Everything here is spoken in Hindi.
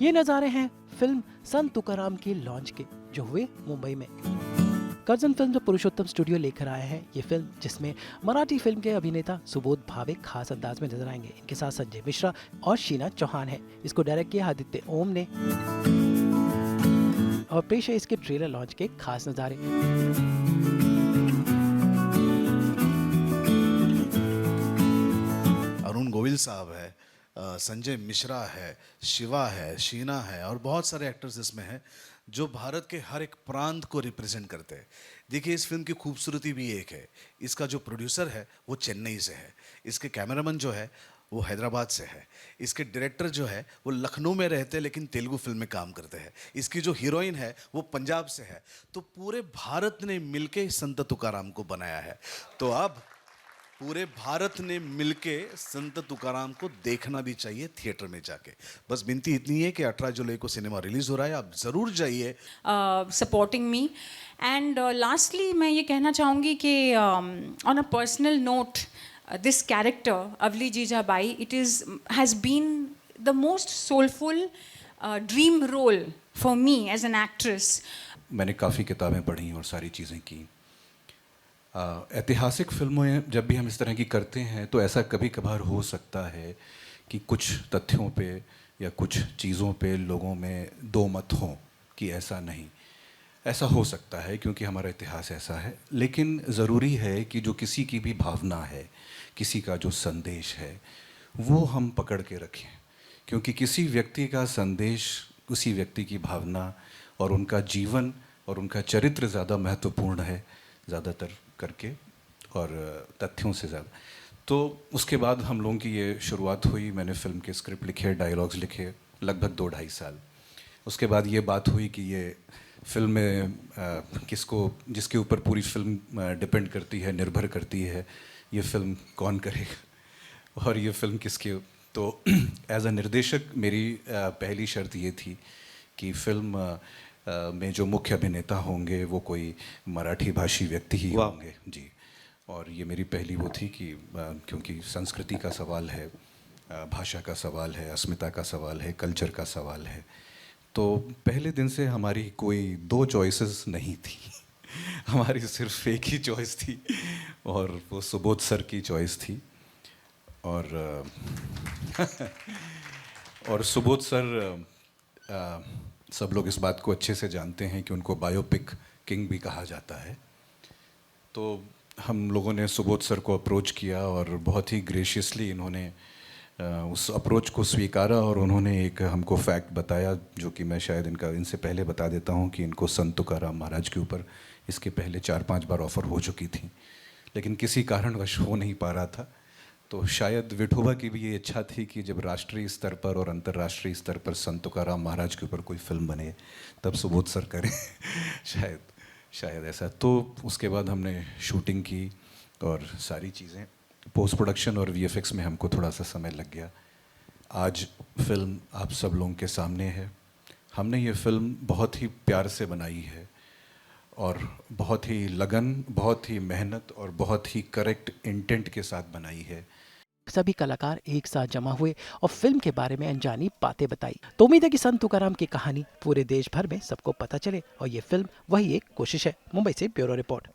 ये नज़ारे हैं फिल्म संत तुकाराम के लॉन्च के, जो हुए मुंबई में। कर्जन फिल्म पुरुषोत्तम स्टूडियो लेकर आया है ये फिल्म, जिसमें मराठी फिल्म के अभिनेता सुबोध भावे खास अंदाज में नजर आएंगे। इनके साथ संजय मिश्रा और शीना चौहान है। इसको डायरेक्ट किया आदित्य ओम ने और पेश है इसके ट्रेलर लॉन्च के खास नज़ारे। अरुण गोविल साहब है, संजय मिश्रा है, शिवा है, शीना है और बहुत सारे एक्टर्स इसमें हैं जो भारत के हर एक प्रांत को रिप्रेजेंट करते हैं। देखिए, इस फिल्म की खूबसूरती भी एक है, इसका जो प्रोड्यूसर है वो चेन्नई से है, इसके कैमरामैन जो है वो हैदराबाद से है, इसके डायरेक्टर जो है वो लखनऊ में रहते हैं लेकिन तेलुगु फिल्म में काम करते हैं, इसकी जो हीरोइन है वो पंजाब से है। तो पूरे भारत ने मिलके संत तुकाराम को बनाया है। तो अब पूरे भारत ने मिलके संत तुकाराम को देखना भी चाहिए थिएटर में जाके। बस विनती इतनी है कि 18 जुलाई को सिनेमा रिलीज हो रहा है, आप ज़रूर जाइए। सपोर्टिंग मी एंड लास्टली मैं ये कहना चाहूँगी कि on a personal note this character अवली Jijabai it has been the most soulful dream role for me as an actress. मैंने काफ़ी किताबें पढ़ी और सारी चीज़ें की। ऐतिहासिक फिल्में जब भी हम इस तरह की करते हैं तो ऐसा कभी कभार हो सकता है कि कुछ तथ्यों पे या कुछ चीज़ों पे लोगों में दो मत हों कि ऐसा नहीं, ऐसा हो सकता है क्योंकि हमारा इतिहास ऐसा है। लेकिन ज़रूरी है कि जो किसी की भी भावना है, किसी का जो संदेश है, वो हम पकड़ के रखें, क्योंकि किसी व्यक्ति का संदेश, उसी व्यक्ति की भावना और उनका जीवन और उनका चरित्र ज़्यादा महत्वपूर्ण है ज़्यादातर करके और तथ्यों से ज़्यादा। तो उसके बाद हम लोगों की ये शुरुआत हुई। मैंने फ़िल्म के स्क्रिप्ट लिखे, डायलॉग्स लिखे, लगभग 2-2.5 साल। उसके बाद ये बात हुई कि ये फिल्म में जिसके ऊपर पूरी फिल्म डिपेंड करती है, निर्भर करती है, ये फिल्म कौन करेगा और ये फिल्म किसके। तो एज अ निर्देशक मेरी पहली शर्त ये थी कि फिल्म में जो मुख्य अभिनेता होंगे वो कोई मराठी भाषी व्यक्ति ही होंगे जी। और ये मेरी पहली वो थी कि क्योंकि संस्कृति का सवाल है, भाषा का सवाल है, अस्मिता का सवाल है, कल्चर का सवाल है। तो पहले दिन से हमारी कोई 2 चॉइसेस नहीं थी हमारी सिर्फ एक ही चॉइस थी और वो सुबोध सर की चॉइस थी। और और सुबोध सर सब लोग इस बात को अच्छे से जानते हैं कि उनको बायोपिक किंग भी कहा जाता है। तो हम लोगों ने सुबोध सर को अप्रोच किया और बहुत ही ग्रेशियसली इन्होंने उस अप्रोच को स्वीकारा और उन्होंने एक हमको फैक्ट बताया, जो कि मैं शायद इनसे पहले बता देता हूँ कि इनको संत तुकाराम महाराज के ऊपर इसके पहले 4-5 बार ऑफ़र हो चुकी थी, लेकिन किसी कारणवश हो नहीं पा रहा था। तो शायद विठोबा की भी ये इच्छा थी कि जब राष्ट्रीय स्तर पर और अंतर्राष्ट्रीय स्तर पर संत तुकाराम महाराज के ऊपर कोई फिल्म बने तब सुबोध सर करें शायद ऐसा। तो उसके बाद हमने शूटिंग की और सारी चीज़ें, पोस्ट प्रोडक्शन और वीएफएक्स में हमको थोड़ा सा समय लग गया। आज फिल्म आप सब लोगों के सामने है। हमने ये फिल्म बहुत ही प्यार से बनाई है और बहुत ही लगन, बहुत ही मेहनत और बहुत ही करेक्ट इंटेंट के साथ बनाई है। सभी कलाकार एक साथ जमा हुए और फिल्म के बारे में अनजानी बातें बताई। तो उम्मीद है कि संत तुकाराम की कहानी पूरे देश भर में सबको पता चले और ये फिल्म वही एक कोशिश है। मुंबई से ब्यूरो रिपोर्ट।